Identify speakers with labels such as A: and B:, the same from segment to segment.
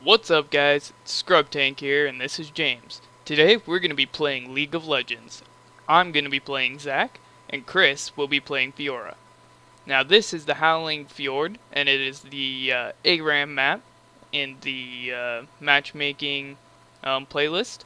A: What's up guys, it's Scrub Tank here and this is James. Today we're going to be playing League of Legends. I'm going to be playing Zac and Chris will be playing Fiora. Now this is the Howling Fjord and it is the ARAM map in the matchmaking playlist.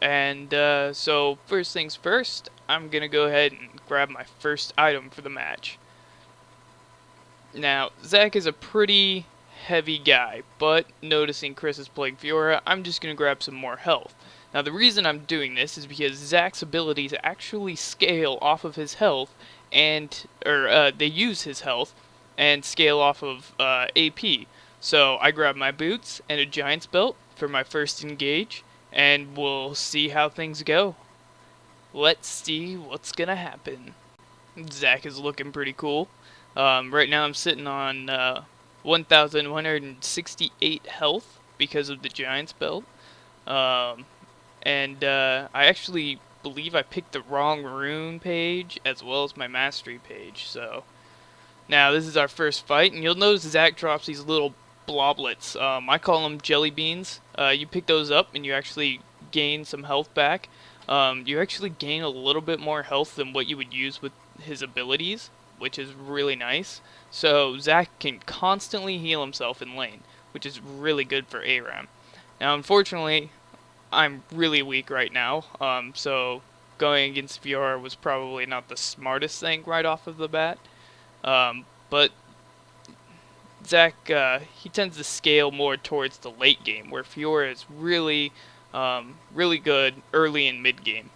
A: And so first things first, I'm going to go ahead and grab my first item for the match. Now Zac is a pretty heavy guy, but noticing Chris is playing Fiora, I'm just going to grab some more health. Now the reason I'm doing this is because Zac's abilities actually scale off of his health, they use his health and scale off of AP. So I grab my boots and a Giant's belt for my first engage, and we'll see how things go. Let's see what's going to happen. Zac is looking pretty cool. Right now I'm sitting on 1,168 health because of the Giant's belt. I actually believe I picked the wrong rune page as well as my mastery page. So now this is our first fight, and you'll notice Zac drops these little bloblets. I call them jelly beans. You pick those up and you actually gain some health back. You actually gain a little bit more health than what you would use with his abilities, which is really nice. So Zac can constantly heal himself in lane, which is really good for ARAM. Now unfortunately, I'm really weak right now, so going against Fiora was probably not the smartest thing right off of the bat. But Zac, he tends to scale more towards the late game, where Fiora is really, really good early and mid game.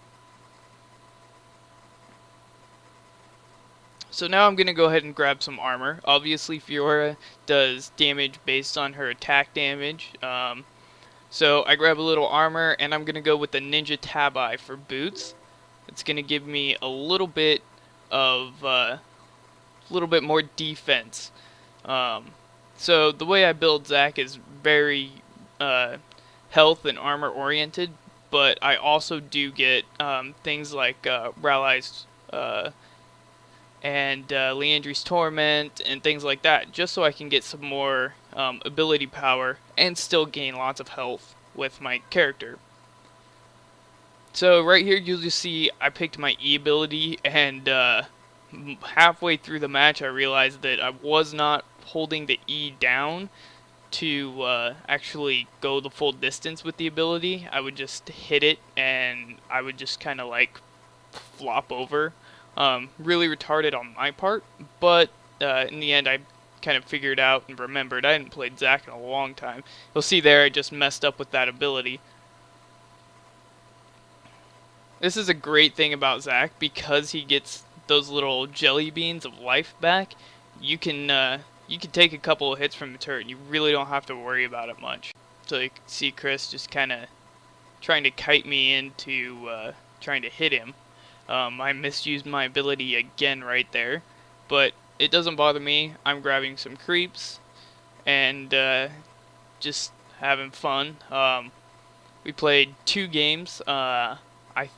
A: So now I'm going to go ahead and grab some armor. Obviously Fiora does damage based on her attack damage. So I grab a little armor and I'm going to go with the Ninja Tabi for boots. It's going to give me a little bit more defense. So the way I build Zac is very health and armor oriented, but I also do get things like Rally's and Liandry's Torment and things like that, just so I can get some more ability power and still gain lots of health with my character. So right here you'll just see I picked my E ability, and halfway through the match I realized that I was not holding the E down to actually go the full distance with the ability. I would just hit it and I would just kind of like flop over. Really retarded on my part, but in the end I kind of figured out and remembered I hadn't played Zac in a long time. You'll see there I just messed up with that ability. This is a great thing about Zac, because he gets those little jelly beans of life back. You can take a couple of hits from the turret and you really don't have to worry about it much. So you can see Chris just kind of trying to kite me into trying to hit him. I misused my ability again right there, but it doesn't bother me. I'm grabbing some creeps and just having fun. We played 2 games. I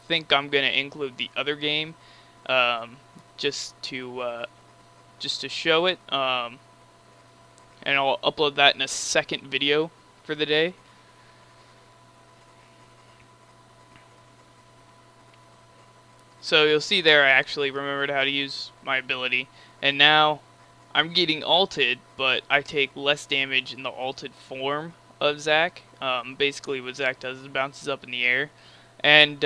A: think I'm gonna include the other game just to show it, and I'll upload that in a second video for the day. So you'll see there I actually remembered how to use my ability, and now I'm getting ulted, but I take less damage in the ulted form of Zac. Basically what Zac does is bounces up in the air, and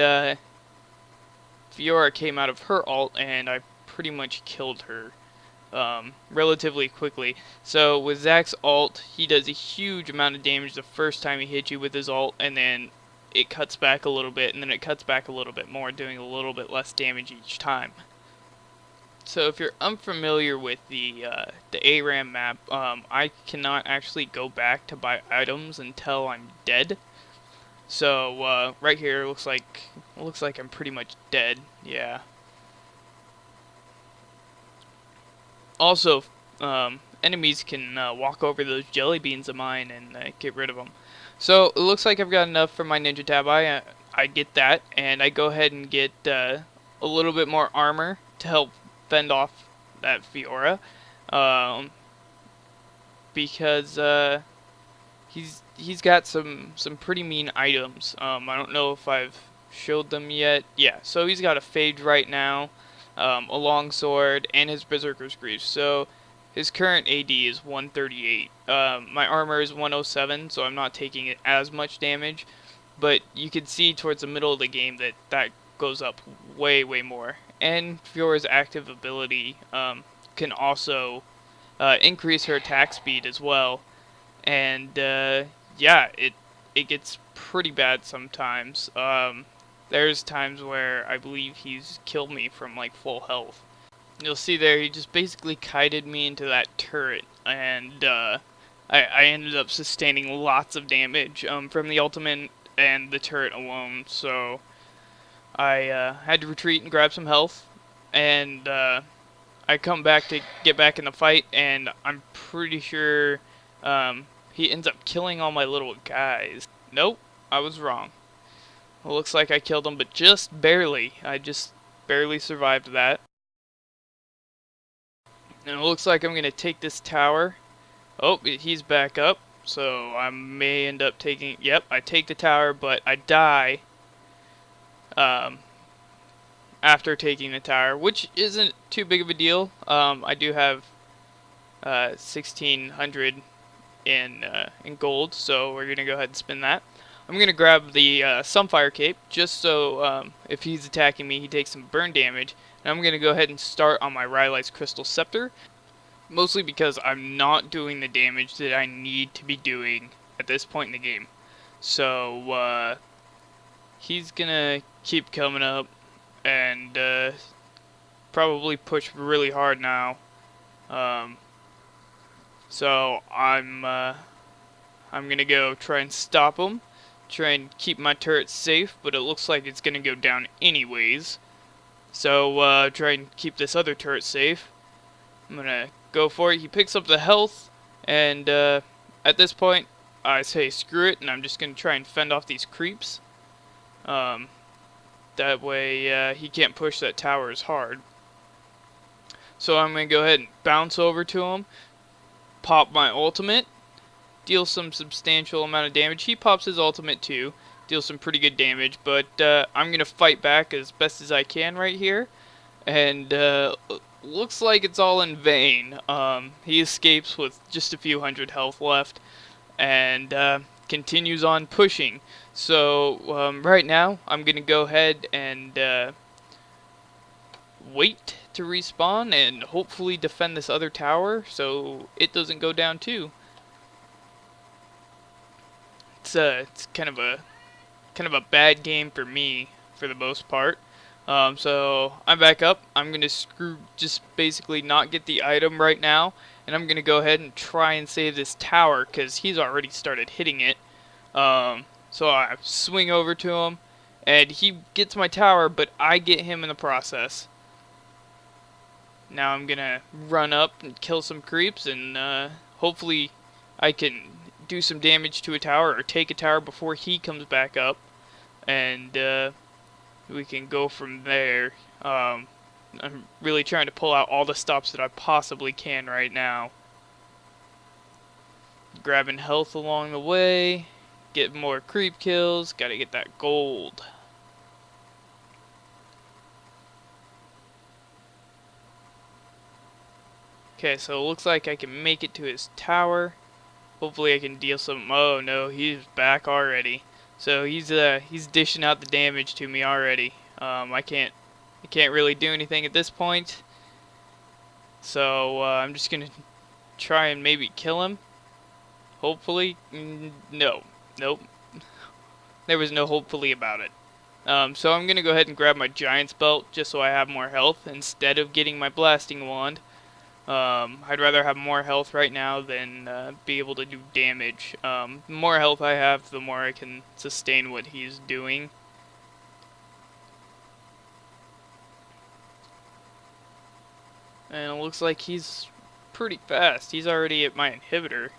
A: Fiora came out of her ult and I pretty much killed her relatively quickly. So with Zac's ult, he does a huge amount of damage the first time he hits you with his ult, and then it cuts back a little bit, and then it cuts back a little bit more, doing a little bit less damage each time. So if you're unfamiliar with the ARAM map, I cannot actually go back to buy items until I'm dead. So right here it looks like I'm pretty much dead. Yeah. Also, enemies can walk over those jelly beans of mine and get rid of them. So it looks like I've got enough for my Ninja Tabi. I get that, and I go ahead and get a little bit more armor to help fend off that Fiora, because he's got some pretty mean items. I don't know if I've showed them yet. Yeah, so he's got a Phage right now, a longsword, and his Berserker's Greaves. So his current AD is 138. My armor is 107, so I'm not taking it as much damage. But you can see towards the middle of the game that that goes up way more. And Fiora's active ability can also increase her attack speed as well. And yeah, it gets pretty bad sometimes. There's times where I believe he's killed me from like full health. You'll see there, he just basically kited me into that turret, and I ended up sustaining lots of damage from the ultimate and the turret alone. So I had to retreat and grab some health, and I come back to get back in the fight, and I'm pretty sure he ends up killing all my little guys. Nope, I was wrong. It looks like I killed him, but just barely. I just barely survived that. And it looks like I'm going to take this tower. Oh, he's back up, so I may end up taking... Yep, I take the tower, but I die after taking the tower, which isn't too big of a deal. I do have 1,600 in gold, so we're gonna go ahead and spin that. I'm gonna grab the Sunfire Cape just so if he's attacking me, he takes some burn damage. And I'm gonna go ahead and start on my Rylai's Crystal Scepter, mostly because I'm not doing the damage that I need to be doing at this point in the game. So he's gonna keep coming up and probably push really hard now. So I'm gonna go try and stop him, try and keep my turret safe, but it looks like it's gonna go down anyways. So try and keep this other turret safe. I'm gonna go for it. He picks up the health, and at this point I say screw it, and I'm just gonna try and fend off these creeps. That way he can't push that tower as hard. So I'm gonna go ahead and bounce over to him, pop my ultimate, deal some substantial amount of damage. He pops his ultimate too, deals some pretty good damage, but I'm gonna fight back as best as I can right here, and looks like it's all in vain. He escapes with just a few hundred health left, and continues on pushing. So right now I'm gonna go ahead and wait to respawn and hopefully defend this other tower so it doesn't go down too. It's kind of a bad game for me for the most part. So I'm back up. I'm gonna just basically not get the item right now, and I'm gonna go ahead and try and save this tower because he's already started hitting it. So I swing over to him, and he gets my tower, but I get him in the process. Now I'm gonna run up and kill some creeps, and hopefully I can do some damage to a tower or take a tower before he comes back up, and we can go from there. I'm really trying to pull out all the stops that I possibly can right now. Grabbing health along the way, get more creep kills, gotta get that gold. Okay, so it looks like I can make it to his tower. Hopefully I can deal some... Oh no, he's back already. So he's dishing out the damage to me already. I can't really do anything at this point. So I'm just gonna try and maybe kill him. Hopefully, no, nope. There was no hopefully about it. So I'm gonna go ahead and grab my Giant's Belt just so I have more health instead of getting my Blasting Wand. I'd rather have more health right now than be able to do damage. The more health I have, the more I can sustain what he's doing. And it looks like he's pretty fast. He's already at my inhibitor.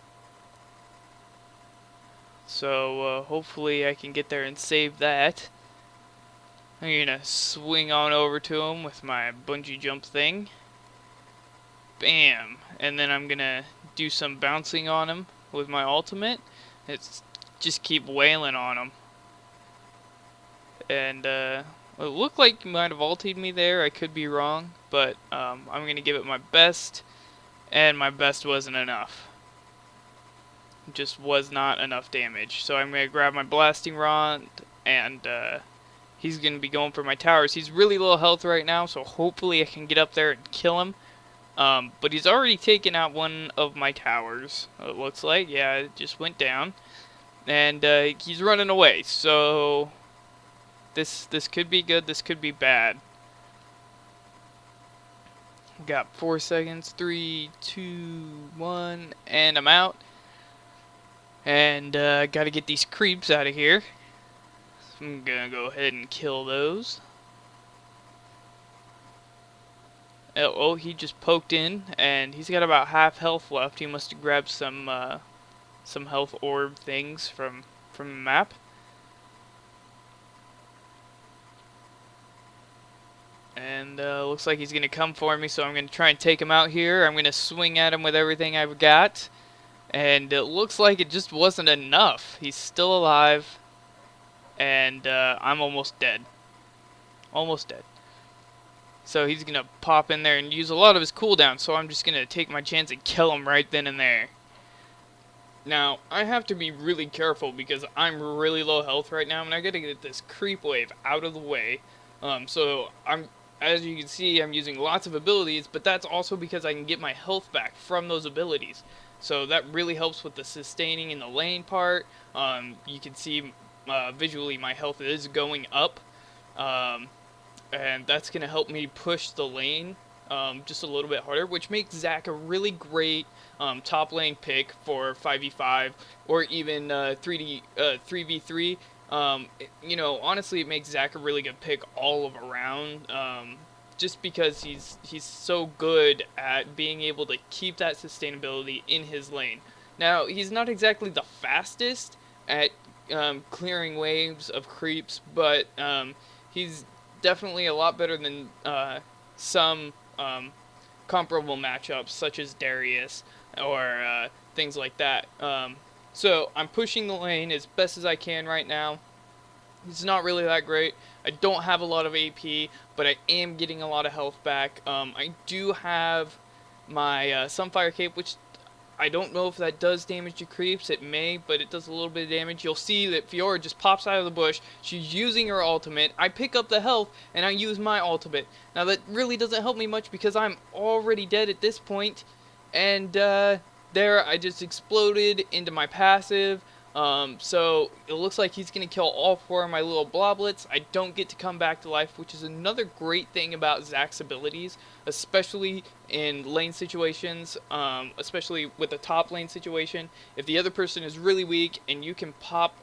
A: So hopefully I can get there and save that. I'm gonna swing on over to him with my bungee jump thing. Bam! And then I'm gonna do some bouncing on him with my ultimate. It's just keep wailing on him. And it looked like he might have ulted me there. I could be wrong, but I'm gonna give it my best, and my best wasn't enough. Just was not enough damage. So I'm gonna grab my blasting rod, and he's gonna be going for my towers. He's really low health right now, so hopefully I can get up there and kill him. But he's already taken out one of my towers. It looks like, yeah, it just went down, and he's running away. So this could be good. This could be bad. Got 4 seconds. 3, 2, 1, and I'm out. And gotta get these creeps out of here. So I'm gonna go ahead and kill those. Oh, he just poked in, and he's got about half health left. He must have grabbed some health orb things from the map. And looks like he's gonna come for me, so I'm gonna try and take him out here. I'm gonna swing at him with everything I've got, and it looks like it just wasn't enough. He's still alive, and I'm almost dead. Almost dead. So he's gonna pop in there and use a lot of his cooldown, so I'm just gonna take my chance and kill him right then and there. Now, I have to be really careful because I'm really low health right now, and I gotta get this creep wave out of the way. As you can see, I'm using lots of abilities, but that's also because I can get my health back from those abilities. So that really helps with the sustaining in the lane part. You can see visually my health is going up, and that's going to help me push the lane just a little bit harder, which makes Zac a really great top lane pick for 5v5 or even 3v3. You know, honestly, it makes Zac a really good pick all around, just because he's so good at being able to keep that sustainability in his lane. Now, he's not exactly the fastest at clearing waves of creeps, but he's definitely a lot better than some comparable matchups, such as Darius or things like that. So I'm pushing the lane as best as I can right now. It's not really that great. I don't have a lot of AP, but I am getting a lot of health back. I do have my Sunfire Cape, which I don't know if that does damage to creeps. It may, but it does a little bit of damage. You'll see that Fiora just pops out of the bush. She's using her ultimate. I pick up the health, and I use my ultimate. Now, that really doesn't help me much because I'm already dead at this point. And there, I just exploded into my passive. So it looks like he's going to kill all 4 of my little bloblets. I don't get to come back to life, which is another great thing about Zac's abilities, especially in lane situations, especially with a top lane situation. If the other person is really weak and you can pop,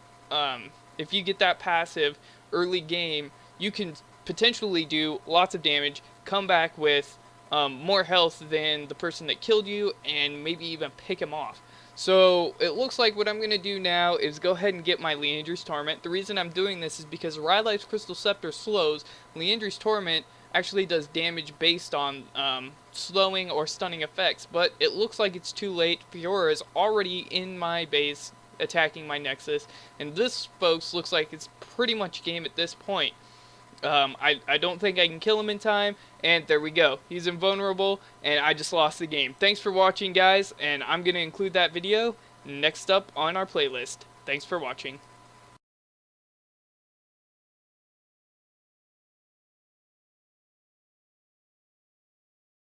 A: if you get that passive early game, you can potentially do lots of damage, come back with more health than the person that killed you, and maybe even pick him off. So it looks like what I'm going to do now is go ahead and get my Liandry's Torment. The reason I'm doing this is because Rylai's Crystal Scepter slows. Liandry's Torment actually does damage based on slowing or stunning effects, but it looks like it's too late. Fiora is already in my base attacking my Nexus, and this, folks, looks like it's pretty much game at this point. I don't think I can kill him in time, and there we go. He's invulnerable, and I just lost the game. Thanks for watching, guys, and I'm going to include that video next up on our playlist. Thanks for watching.